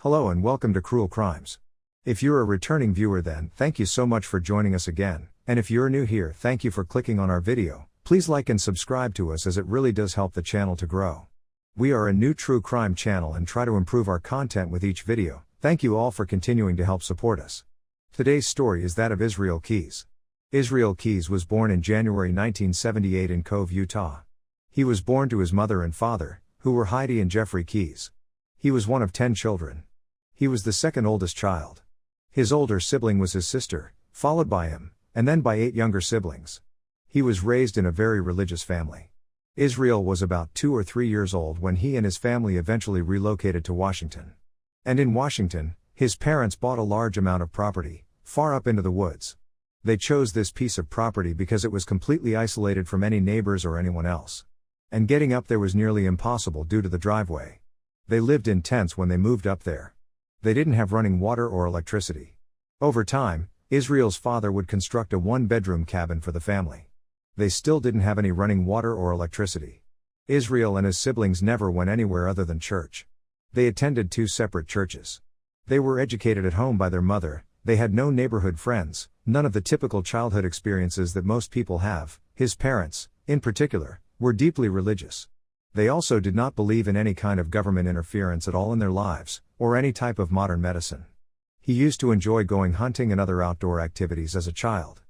Hello and welcome to Cruel Crimes. If you're a returning viewer, then thank you so much for joining us again, and if you're new here, thank you for clicking on our video. Please like and subscribe to us as it really does help the channel to grow. We are a new true crime channel and try to improve our content with each video. Thank you all for continuing to help support us. Today's story is that of Israel Keyes. Israel Keyes was born in January 1978 in Cove, Utah. He was born to his mother and father, who were Heidi and Jeffrey Keyes. He was one of 10 children. He was the second oldest child. His older sibling was his sister, followed by him, and then by 8 younger siblings. He was raised in a very religious family. Israel was about 2 or 3 years old when he and his family eventually relocated to Washington. And in Washington, his parents bought a large amount of property, far up into the woods. They chose this piece of property because it was completely isolated from any neighbors or anyone else. And getting up there was nearly impossible due to the driveway. They lived in tents when they moved up there. They didn't have running water or electricity. Over time, Israel's father would construct a 1-bedroom cabin for the family. They still didn't have any running water or electricity. Israel and his siblings never went anywhere other than church. They attended 2 separate churches. They were educated at home by their mother. They had no neighborhood friends, none of the typical childhood experiences that most people have. His parents, in particular, were deeply religious. They also did not believe in any kind of government interference at all in their lives, or any type of modern medicine. He used to enjoy going hunting and other outdoor activities as a child.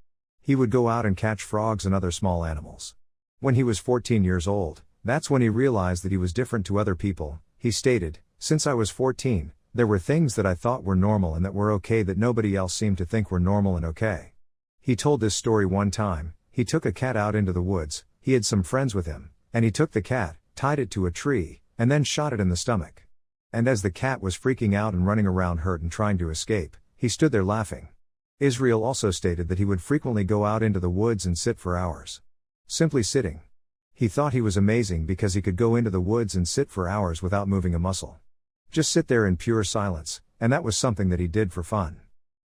He would go out and catch frogs and other small animals. When he was 14 years old, that's when he realized that he was different to other people. He stated, "Since I was 14, there were things that I thought were normal and that were okay that nobody else seemed to think were normal and okay." He told this story one time. He took a cat out into the woods. He had some friends with him, and he took the cat, tied it to a tree, and then shot it in the stomach. And as the cat was freaking out and running around hurt and trying to escape, he stood there laughing. Israel also stated that he would frequently go out into the woods and sit for hours. Simply sitting. He thought he was amazing because he could go into the woods and sit for hours without moving a muscle. Just sit there in pure silence, and that was something that he did for fun.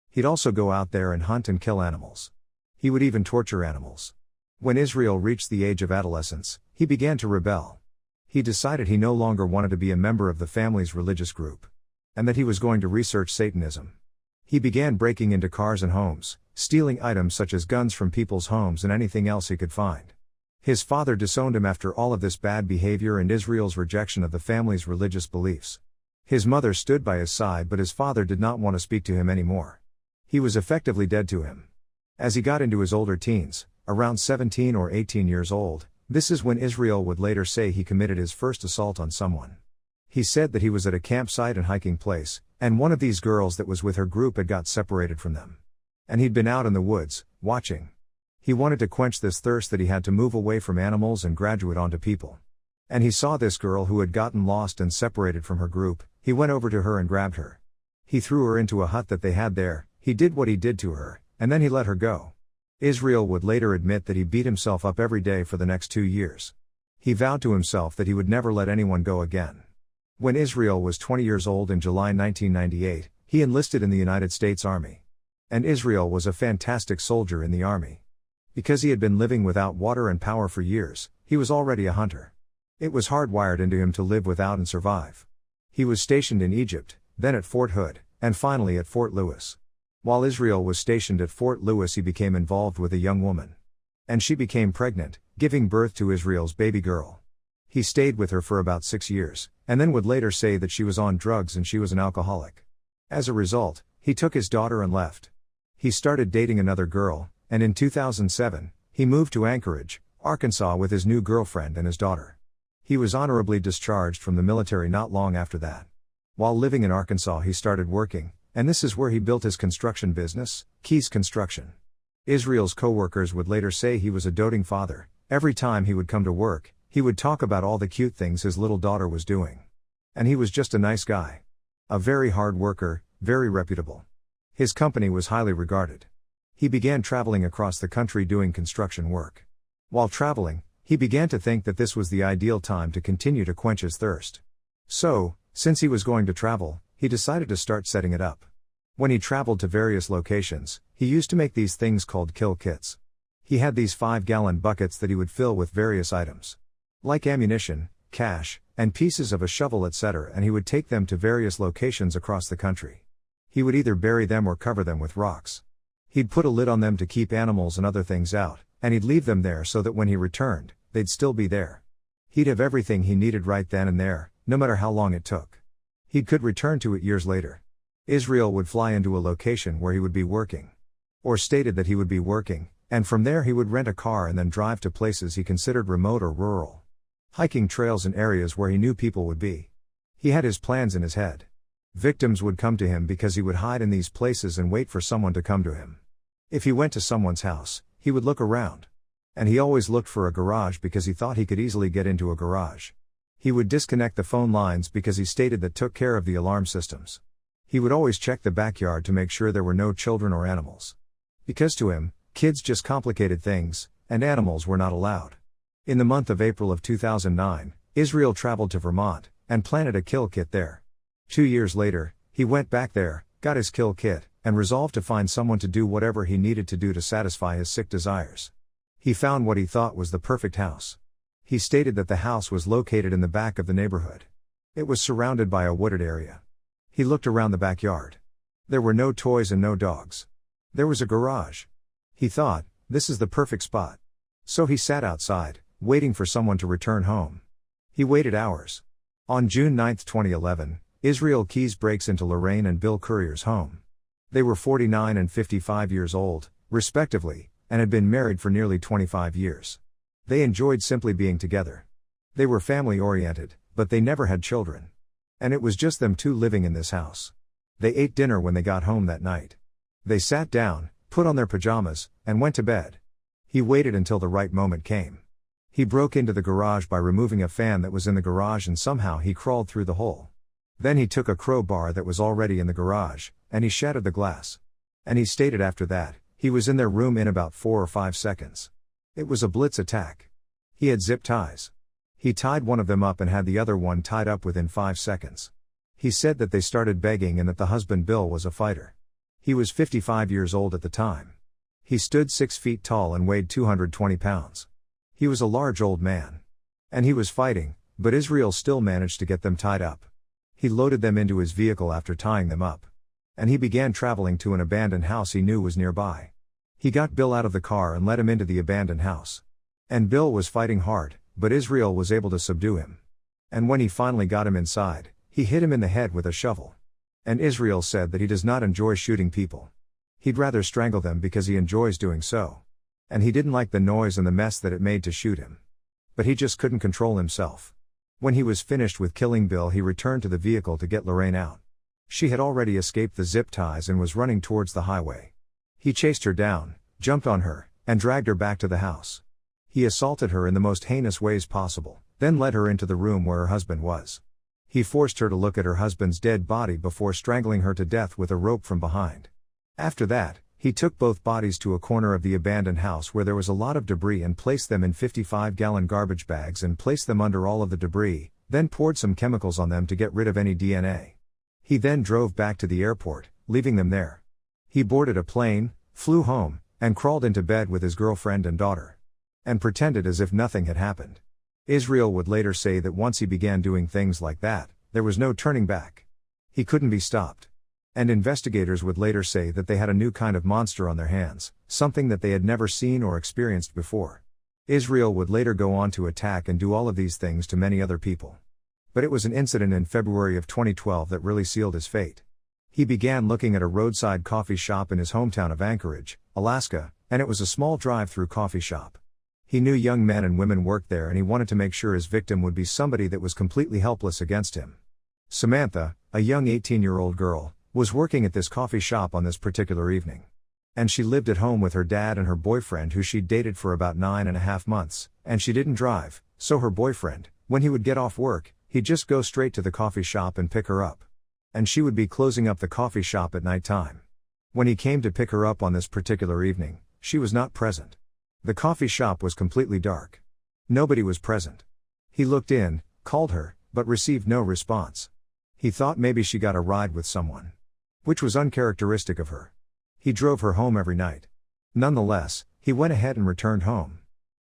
He'd also go out there and hunt and kill animals. He would even torture animals. When Israel reached the age of adolescence, he began to rebel. He decided he no longer wanted to be a member of the family's religious group, and that he was going to research Satanism. He began breaking into cars and homes, stealing items such as guns from people's homes and anything else he could find. His father disowned him after all of this bad behavior and Israel's rejection of the family's religious beliefs. His mother stood by his side, but his father did not want to speak to him anymore. He was effectively dead to him. As he got into his older teens, around 17 or 18 years old, this is when Israel would later say he committed his first assault on someone. He said that he was at a campsite and hiking place, and one of these girls that was with her group had got separated from them. And he'd been out in the woods, watching. He wanted to quench this thirst that he had to move away from animals and graduate onto people. And he saw this girl who had gotten lost and separated from her group. He went over to her and grabbed her. He threw her into a hut that they had there. He did what he did to her, and then he let her go. Israel would later admit that he beat himself up every day for the next 2 years. He vowed to himself that he would never let anyone go again. When Israel was 20 years old in July 1998, he enlisted in the United States Army. And Israel was a fantastic soldier in the Army. Because he had been living without water and power for years, he was already a hunter. It was hardwired into him to live without and survive. He was stationed in Egypt, then at Fort Hood, and finally at Fort Lewis. While Israel was stationed at Fort Lewis, he became involved with a young woman. And she became pregnant, giving birth to Israel's baby girl. He stayed with her for about 6 years, and then would later say that she was on drugs and she was an alcoholic. As a result, he took his daughter and left. He started dating another girl, and in 2007, he moved to Anchorage, Arkansas with his new girlfriend and his daughter. He was honorably discharged from the military not long after that. While living in Arkansas, he started working, and this is where he built his construction business, Keyes Construction. Israel's co-workers would later say he was a doting father. Every time he would come to work, he would talk about all the cute things his little daughter was doing. And he was just a nice guy. A very hard worker, very reputable. His company was highly regarded. He began traveling across the country doing construction work. While traveling, he began to think that this was the ideal time to continue to quench his thirst. So, since he was going to travel, he decided to start setting it up. When he traveled to various locations, he used to make these things called kill kits. He had these 5-gallon buckets that he would fill with various items. Like ammunition, cash, and pieces of a shovel, etc., and he would take them to various locations across the country. He would either bury them or cover them with rocks. He'd put a lid on them to keep animals and other things out, and he'd leave them there so that when he returned, they'd still be there. He'd have everything he needed right then and there, no matter how long it took. He could return to it years later. Israel would fly into a location where he would be working. Or stated that he would be working, and from there he would rent a car and then drive to places he considered remote or rural. Hiking trails in areas where he knew people would be. He had his plans in his head. Victims would come to him because he would hide in these places and wait for someone to come to him. If he went to someone's house, he would look around. And he always looked for a garage because he thought he could easily get into a garage. He would disconnect the phone lines because he stated that took care of the alarm systems. He would always check the backyard to make sure there were no children or animals. Because to him, kids just complicated things, and animals were not allowed. In the month of April of 2009, Israel traveled to Vermont, and planted a kill kit there. 2 years later, he went back there, got his kill kit, and resolved to find someone to do whatever he needed to do to satisfy his sick desires. He found what he thought was the perfect house. He stated that the house was located in the back of the neighborhood. It was surrounded by a wooded area. He looked around the backyard. There were no toys and no dogs. There was a garage. He thought, this is the perfect spot. So he sat outside, waiting for someone to return home. He waited hours. On June 9, 2011, Israel Keys breaks into Lorraine and Bill Courier's home. They were 49 and 55 years old, respectively, and had been married for nearly 25 years. They enjoyed simply being together. They were family-oriented, but they never had children. And it was just them two living in this house. They ate dinner when they got home that night. They sat down, put on their pajamas, and went to bed. He waited until the right moment came. He broke into the garage by removing a fan that was in the garage, and somehow he crawled through the hole. Then he took a crowbar that was already in the garage, and he shattered the glass. And he stated after that, he was in their room in about 4 or 5 seconds. It was a blitz attack. He had zip ties. He tied one of them up and had the other one tied up within 5 seconds. He said that they started begging and that the husband Bill was a fighter. He was 55 years old at the time. He stood 6 feet tall and weighed 220 pounds. He was a large old man. And he was fighting, but Israel still managed to get them tied up. He loaded them into his vehicle after tying them up. And he began traveling to an abandoned house he knew was nearby. He got Bill out of the car and let him into the abandoned house. And Bill was fighting hard, but Israel was able to subdue him. And when he finally got him inside, he hit him in the head with a shovel. And Israel said that he does not enjoy shooting people. He'd rather strangle them because he enjoys doing so. And he didn't like the noise and the mess that it made to shoot him. But he just couldn't control himself. When he was finished with killing Bill, he returned to the vehicle to get Lorraine out. She had already escaped the zip ties and was running towards the highway. He chased her down, jumped on her, and dragged her back to the house. He assaulted her in the most heinous ways possible, then led her into the room where her husband was. He forced her to look at her husband's dead body before strangling her to death with a rope from behind. After that, he took both bodies to a corner of the abandoned house where there was a lot of debris and placed them in 55-gallon garbage bags and placed them under all of the debris, then poured some chemicals on them to get rid of any DNA. He then drove back to the airport, leaving them there. He boarded a plane, flew home, and crawled into bed with his girlfriend and daughter. And pretended as if nothing had happened. Israel would later say that once he began doing things like that, there was no turning back. He couldn't be stopped. And investigators would later say that they had a new kind of monster on their hands, something that they had never seen or experienced before. Israel would later go on to attack and do all of these things to many other people. But it was an incident in February of 2012 that really sealed his fate. He began looking at a roadside coffee shop in his hometown of Anchorage, Alaska, and it was a small drive-through coffee shop. He knew young men and women worked there and he wanted to make sure his victim would be somebody that was completely helpless against him. Samantha, a young 18-year-old girl, was working at this coffee shop on this particular evening. And she lived at home with her dad and her boyfriend who she'd dated for about 9.5 months, and she didn't drive, so her boyfriend, when he would get off work, he'd just go straight to the coffee shop and pick her up. And she would be closing up the coffee shop at night time. When he came to pick her up on this particular evening, she was not present. The coffee shop was completely dark. Nobody was present. He looked in, called her, but received no response. He thought maybe she got a ride with someone. Which was uncharacteristic of her. He drove her home every night. Nonetheless, he went ahead and returned home.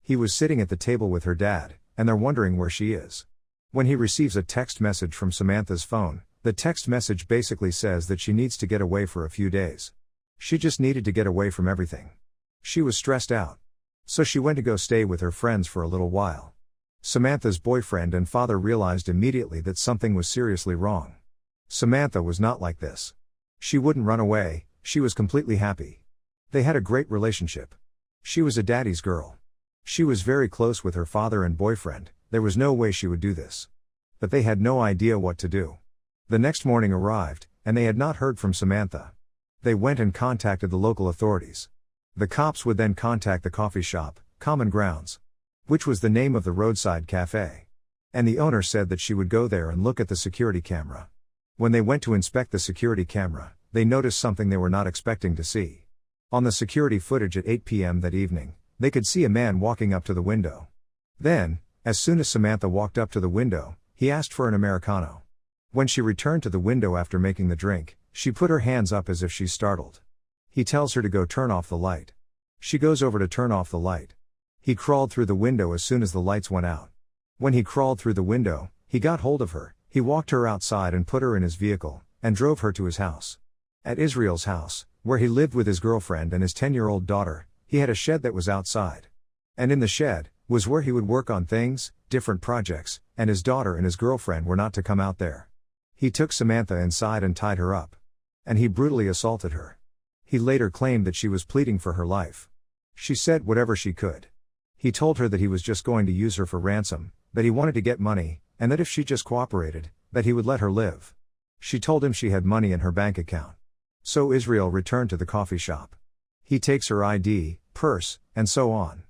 He was sitting at the table with her dad, and they're wondering where she is. When he receives a text message from Samantha's phone, the text message basically says that she needs to get away for a few days. She just needed to get away from everything. She was stressed out. So she went to go stay with her friends for a little while. Samantha's boyfriend and father realized immediately that something was seriously wrong. Samantha was not like this. She wouldn't run away, she was completely happy. They had a great relationship. She was a daddy's girl. She was very close with her father and boyfriend, there was no way she would do this. But they had no idea what to do. The next morning arrived, and they had not heard from Samantha. They went and contacted the local authorities. The cops would then contact the coffee shop, Common Grounds, which was the name of the roadside cafe. And the owner said that she would go there and look at the security camera. When they went to inspect the security camera, they noticed something they were not expecting to see. On the security footage at 8 p.m. that evening, they could see a man walking up to the window. Then, as soon as Samantha walked up to the window, he asked for an Americano. When she returned to the window after making the drink, she put her hands up as if she's startled. He tells her to go turn off the light. She goes over to turn off the light. He crawled through the window as soon as the lights went out. When he crawled through the window, he got hold of her, he walked her outside and put her in his vehicle, and drove her to his house. At Israel's house, where he lived with his girlfriend and his 10-year-old daughter, he had a shed that was outside. And in the shed, was where he would work on things, different projects, and his daughter and his girlfriend were not to come out there. He took Samantha inside and tied her up. And he brutally assaulted her. He later claimed that she was pleading for her life. She said whatever she could. He told her that he was just going to use her for ransom, that he wanted to get money, and that if she just cooperated, that he would let her live. She told him she had money in her bank account. So Israel returned to the coffee shop. He takes her ID, purse, and so on.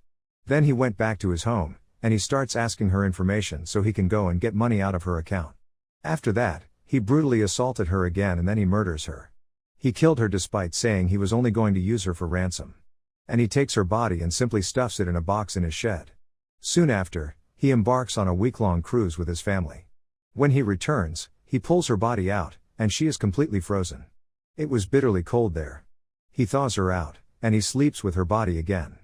Then he went back to his home, and he starts asking her information so he can go and get money out of her account. After that, he brutally assaulted her again and then he murders her. He killed her despite saying he was only going to use her for ransom. And he takes her body and simply stuffs it in a box in his shed. Soon after, he embarks on a week-long cruise with his family. When he returns, he pulls her body out, and she is completely frozen. It was bitterly cold there. He thaws her out, and he sleeps with her body again.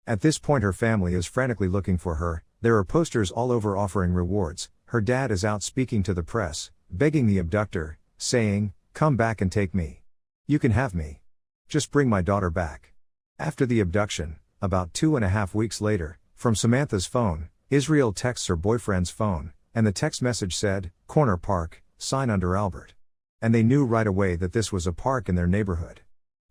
At this point her family is frantically looking for her, there are posters all over offering rewards, her dad is out speaking to the press, begging the abductor, saying, "Come back and take me. You can have me. Just bring my daughter back." After the abduction, about 2.5 weeks later, from Samantha's phone, Israel texts her boyfriend's phone, and the text message said, "Corner Park, sign under Albert." And they knew right away that this was a park in their neighborhood.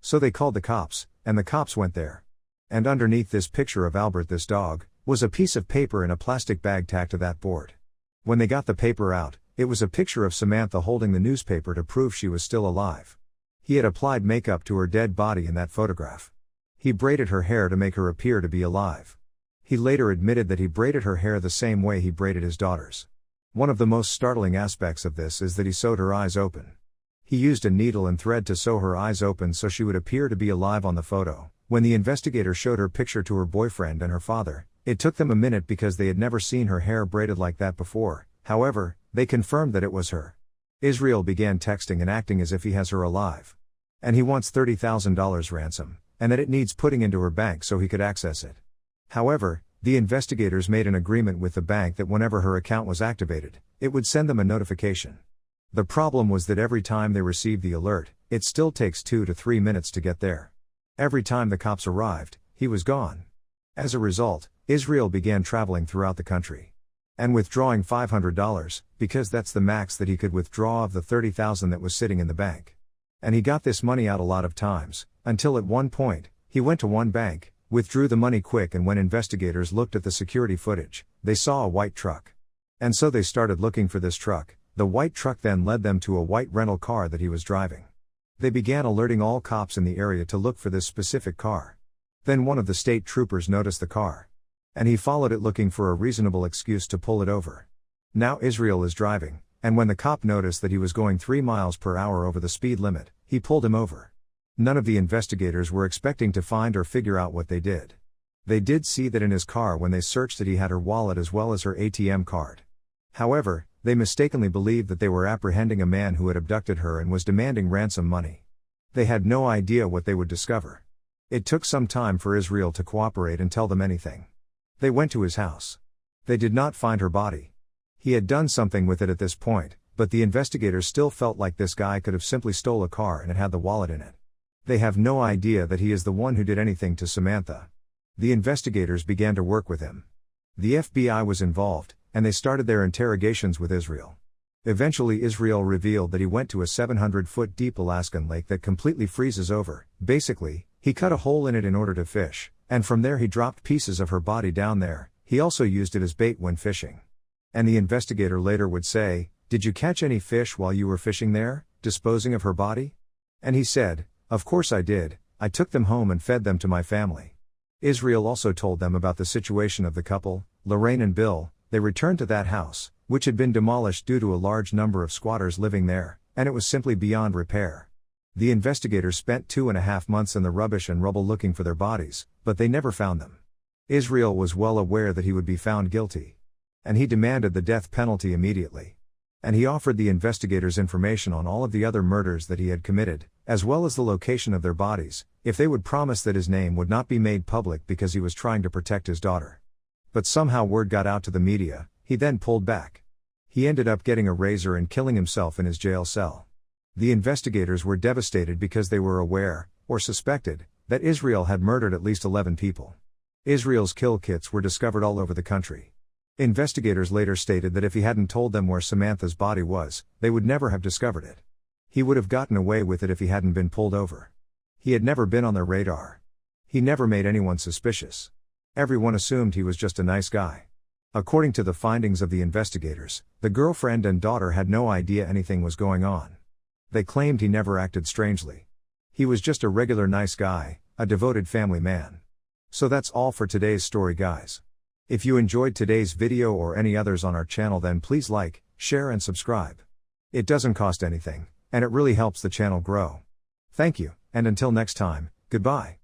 So they called the cops, and the cops went there. And underneath this picture of Albert, this dog, was a piece of paper in a plastic bag tacked to that board. When they got the paper out, it was a picture of Samantha holding the newspaper to prove she was still alive. He had applied makeup to her dead body in that photograph. He braided her hair to make her appear to be alive. He later admitted that he braided her hair the same way he braided his daughter's. One of the most startling aspects of this is that he sewed her eyes open. He used a needle and thread to sew her eyes open so she would appear to be alive on the photo. When the investigator showed her picture to her boyfriend and her father, it took them a minute because they had never seen her hair braided like that before. However, they confirmed that it was her. Israel began texting and acting as if he has her alive. And he wants $30,000 ransom, and that it needs putting into her bank so he could access it. However, the investigators made an agreement with the bank that whenever her account was activated, it would send them a notification. The problem was that every time they received the alert, it still takes 2 to 3 minutes to get there. Every time the cops arrived, he was gone. As a result, Israel began traveling throughout the country. And withdrawing $500, because that's the max that he could withdraw of the $30,000 that was sitting in the bank. And he got this money out a lot of times, until at one point, he went to one bank, withdrew the money quick, and when investigators looked at the security footage, they saw a white truck. And so they started looking for this truck. The white truck then led them to a white rental car that he was driving. They began alerting all cops in the area to look for this specific car. Then one of the state troopers noticed the car. And he followed it looking for a reasonable excuse to pull it over. Now Israel is driving, and when the cop noticed that he was going 3 miles per hour over the speed limit, he pulled him over. None of the investigators were expecting to find or figure out what they did. They did see that in his car when they searched it he had her wallet as well as her ATM card. However, they mistakenly believed that they were apprehending a man who had abducted her and was demanding ransom money. They had no idea what they would discover. It took some time for Israel to cooperate and tell them anything. They went to his house. They did not find her body. He had done something with it at this point, but the investigators still felt like this guy could have simply stole a car and it had the wallet in it. They have no idea that he is the one who did anything to Samantha. The investigators began to work with him. The FBI was involved, and they started their interrogations with Israel. Eventually Israel revealed that he went to a 700-foot deep Alaskan lake that completely freezes over. Basically, he cut a hole in it in order to fish, and from there he dropped pieces of her body down there. He also used it as bait when fishing. And the investigator later would say, "Did you catch any fish while you were fishing there, disposing of her body?" And he said, "Of course I did, I took them home and fed them to my family." Israel also told them about the situation of the couple, Lorraine and Bill. They returned to that house, which had been demolished due to a large number of squatters living there, and it was simply beyond repair. The investigators spent 2.5 months in the rubbish and rubble looking for their bodies, but they never found them. Israel was well aware that he would be found guilty. And he demanded the death penalty immediately. And he offered the investigators information on all of the other murders that he had committed, as well as the location of their bodies, if they would promise that his name would not be made public because he was trying to protect his daughter. But somehow word got out to the media. He then pulled back. He ended up getting a razor and killing himself in his jail cell. The investigators were devastated because they were aware, or suspected, that Israel had murdered at least 11 people. Israel's kill kits were discovered all over the country. Investigators later stated that if he hadn't told them where Samantha's body was, they would never have discovered it. He would have gotten away with it if he hadn't been pulled over. He had never been on their radar. He never made anyone suspicious. Everyone assumed he was just a nice guy. According to the findings of the investigators, the girlfriend and daughter had no idea anything was going on. They claimed he never acted strangely. He was just a regular nice guy, a devoted family man. So that's all for today's story, guys. If you enjoyed today's video or any others on our channel, then please like, share and subscribe. It doesn't cost anything, and it really helps the channel grow. Thank you, and until next time, goodbye.